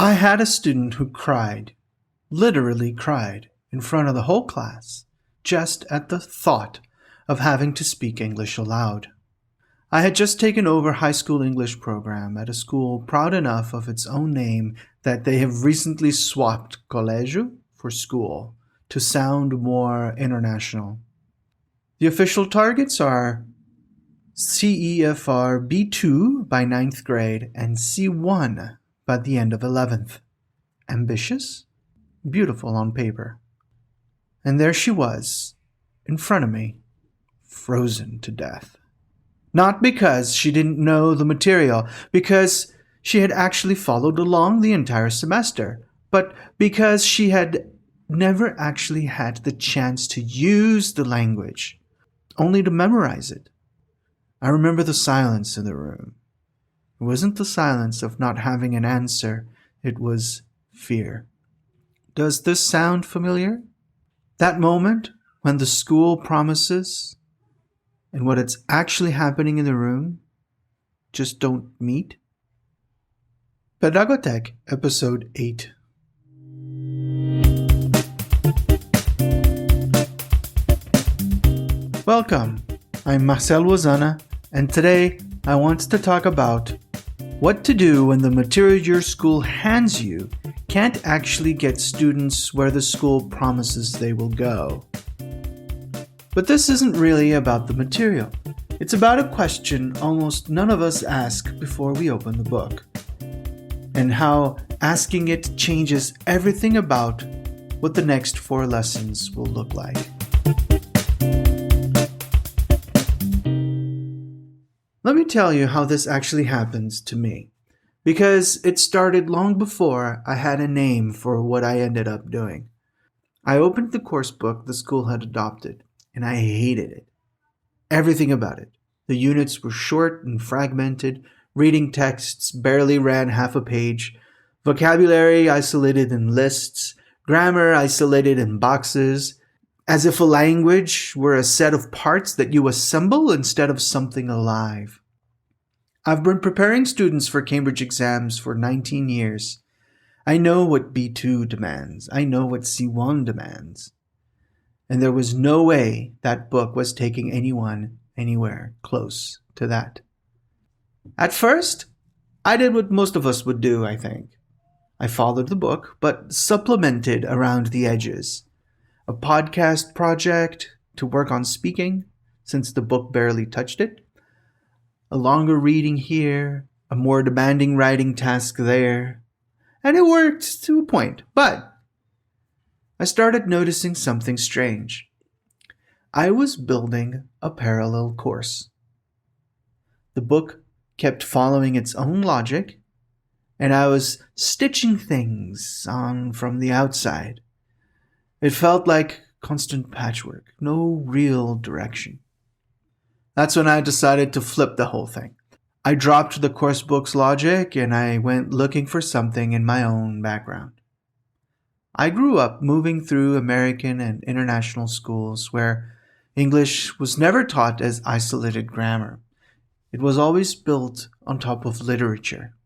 I had a student who cried, literally cried, in front of the whole class, just at the thought of having to speak English aloud. I had just taken over high school English program at a school proud enough of its own name that they have recently swapped colégio for school to sound more international. The official targets are CEFR B2 by 9th grade and C1 by the end of 11th. Ambitious? Beautiful on paper. And there she was, in front of me, frozen to death. Not because she didn't know the material, because she had actually followed along the entire semester, but because she had never actually had the chance to use the language, only to memorize it. I remember the silence in the room. It wasn't the silence of not having an answer, it was fear. Does this sound familiar? That moment when the school promises and what it's actually happening in the room just don't meet? Pedagotech, Episode 8. Welcome, I'm Marcel Wazana, and today I want to talk about what to do when the material your school hands you can't actually get students where the school promises they will go. But this isn't really about the material. It's about a question almost none of us ask before we open the book, and how asking it changes everything about what the next 4 lessons will look like. Let me tell you how this actually happens to me, because it started long before I had a name for what I ended up doing. I opened the course book the school had adopted, and I hated it. Everything about it. The units were short and fragmented, reading texts barely ran half a page, vocabulary isolated in lists, grammar isolated in boxes, as if a language were a set of parts that you assemble instead of something alive. I've been preparing students for Cambridge exams for 19 years. I know what B2 demands. I know what C1 demands. And there was no way that book was taking anyone anywhere close to that. At first, I did what most of us would do, I think. I followed the book, but supplemented around the edges. A podcast project to work on speaking, since the book barely touched it. A longer reading here, a more demanding writing task there. And it worked to a point, but I started noticing something strange. I was building a parallel course. The book kept following its own logic, and I was stitching things on from the outside. It felt like constant patchwork, no real direction. That's when I decided to flip the whole thing. I dropped the course book's logic and I went looking for something in my own background. I grew up moving through American and international schools where English was never taught as isolated grammar. It was always built on top of literature.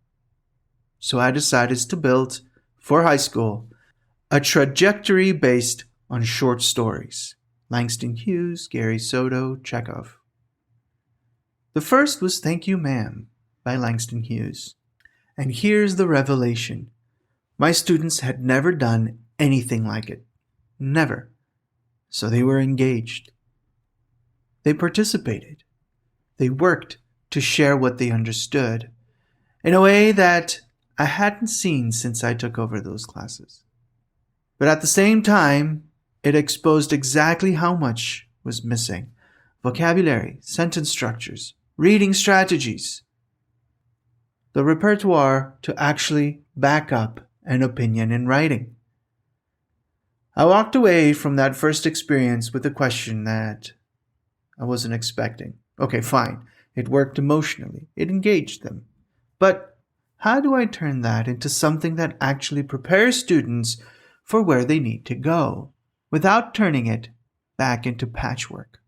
So I decided to build, for high school, a trajectory based on short stories. Langston Hughes, Gary Soto, Chekhov. The first was Thank You, Ma'am by Langston Hughes. And here's the revelation. My students had never done anything like it. Never. So they were engaged. They participated. They worked to share what they understood in a way that I hadn't seen since I took over those classes. But at the same time, it exposed exactly how much was missing. Vocabulary, sentence structures, reading strategies. The repertoire to actually back up an opinion in writing. I walked away from that first experience with a question that I wasn't expecting. Okay, fine. It worked emotionally. It engaged them. But how do I turn that into something that actually prepares students for where they need to go, without turning it back into patchwork?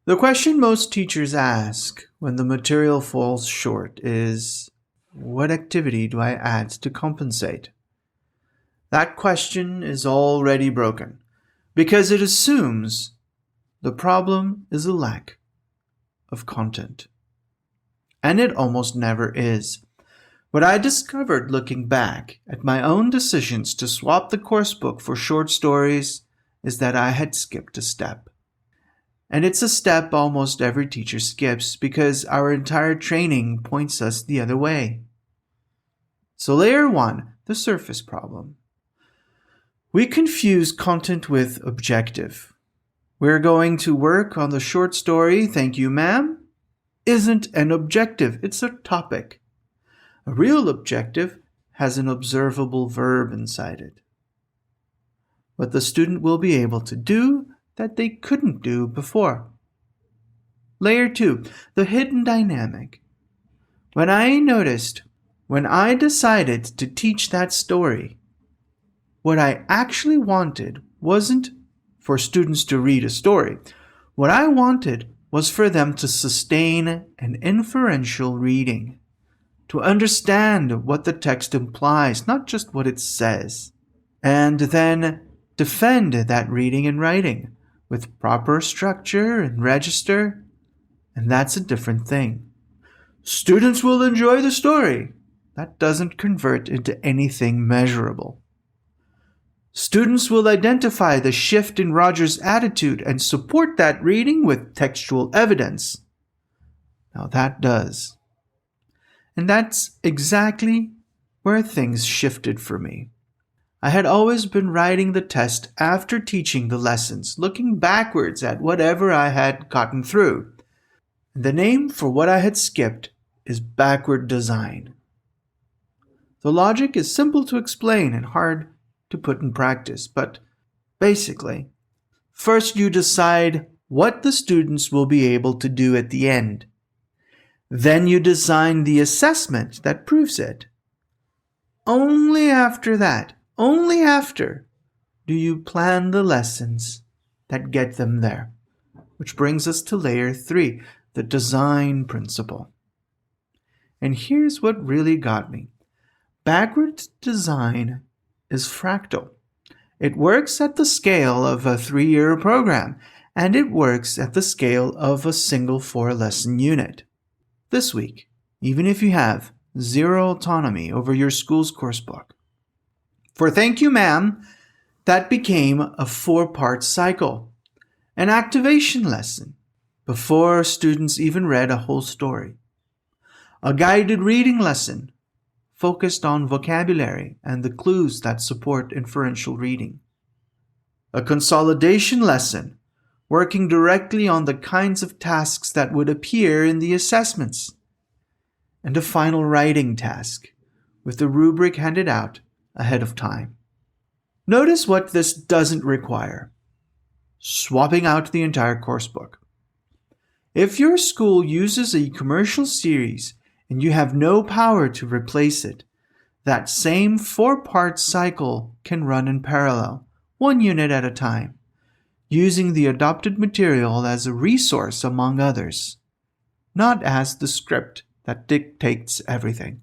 The question most teachers ask when the material falls short is, What activity do I add to compensate? That question is already broken because it assumes the problem is a lack of content. And it almost never is. What I discovered looking back at my own decisions to swap the course book for short stories is that I had skipped a step. And it's a step almost every teacher skips because our entire training points us the other way. So layer 1, the surface problem. We confuse content with objective. We're going to work on the short story, thank you ma'am, isn't an objective, it's a topic. A real objective has an observable verb inside it. What the student will be able to do that they couldn't do before. Layer 2, the hidden dynamic. When I decided to teach that story, what I actually wanted wasn't for students to read a story. What I wanted was for them to sustain an inferential reading, to understand what the text implies, not just what it says, and then defend that reading and writing with proper structure and register, and that's a different thing. Students will enjoy the story. That doesn't convert into anything measurable. Students will identify the shift in Roger's attitude and support that reading with textual evidence. Now that does. And that's exactly where things shifted for me. I had always been writing the test after teaching the lessons, looking backwards at whatever I had gotten through. The name for what I had skipped is backward design. The logic is simple to explain and hard to put in practice, but basically, first you decide what the students will be able to do at the end. Then you design the assessment that proves it. Only after, do you plan the lessons that get them there. Which brings us to layer 3, the design principle. And here's what really got me. Backward design is fractal. It works at the scale of a 3-year program, and it works at the scale of a single 4-lesson unit. This week, even if you have zero autonomy over your school's coursebook. For thank you ma'am, that became a 4-part cycle, an activation lesson, before students even read a whole story. A guided reading lesson, focused on vocabulary and the clues that support inferential reading. A consolidation lesson, working directly on the kinds of tasks that would appear in the assessments. And a final writing task, with the rubric handed out ahead of time. Notice what this doesn't require. Swapping out the entire coursebook. If your school uses a commercial series and you have no power to replace it, that same 4-part cycle can run in parallel, 1 unit at a time, using the adopted material as a resource among others, not as the script that dictates everything.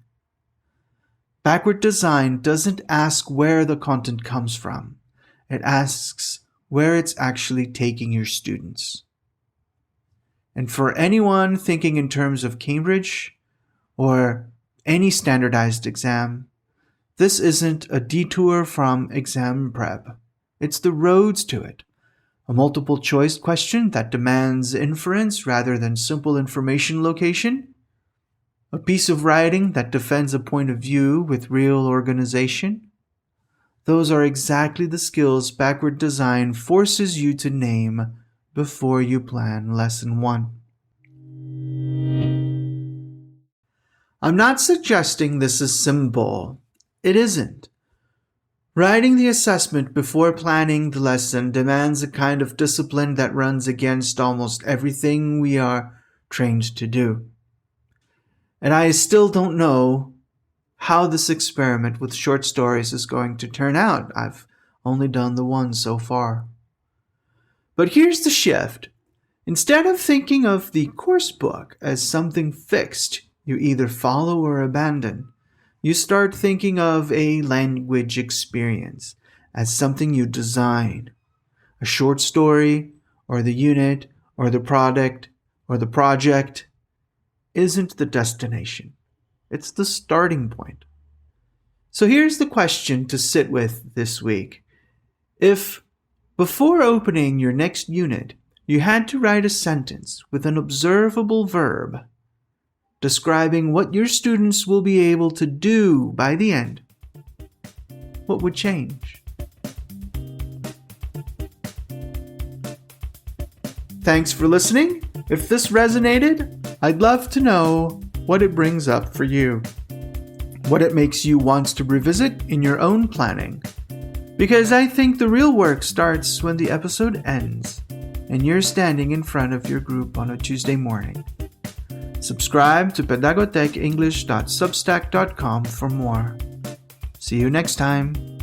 Backward design doesn't ask where the content comes from. It asks where it's actually taking your students. And for anyone thinking in terms of Cambridge or any standardized exam, this isn't a detour from exam prep. It's the roads to it. A multiple choice question that demands inference rather than simple information location. A piece of writing that defends a point of view with real organization. Those are exactly the skills backward design forces you to name before you plan lesson 1. I'm not suggesting this is simple. It isn't. Writing the assessment before planning the lesson demands a kind of discipline that runs against almost everything we are trained to do. And I still don't know how this experiment with short stories is going to turn out. I've only done the one so far. But here's the shift. Instead of thinking of the course book as something fixed you either follow or abandon. You start thinking of a language experience as something you design. A short story, or the unit, or the product, or the project isn't the destination. It's the starting point. So here's the question to sit with this week. If, before opening your next unit, you had to write a sentence with an observable verb describing what your students will be able to do by the end, what would change? Thanks for listening. If this resonated, I'd love to know what it brings up for you, what it makes you want to revisit in your own planning. Because I think the real work starts when the episode ends and you're standing in front of your group on a Tuesday morning. Subscribe to pedagotechenglish.substack.com for more. See you next time.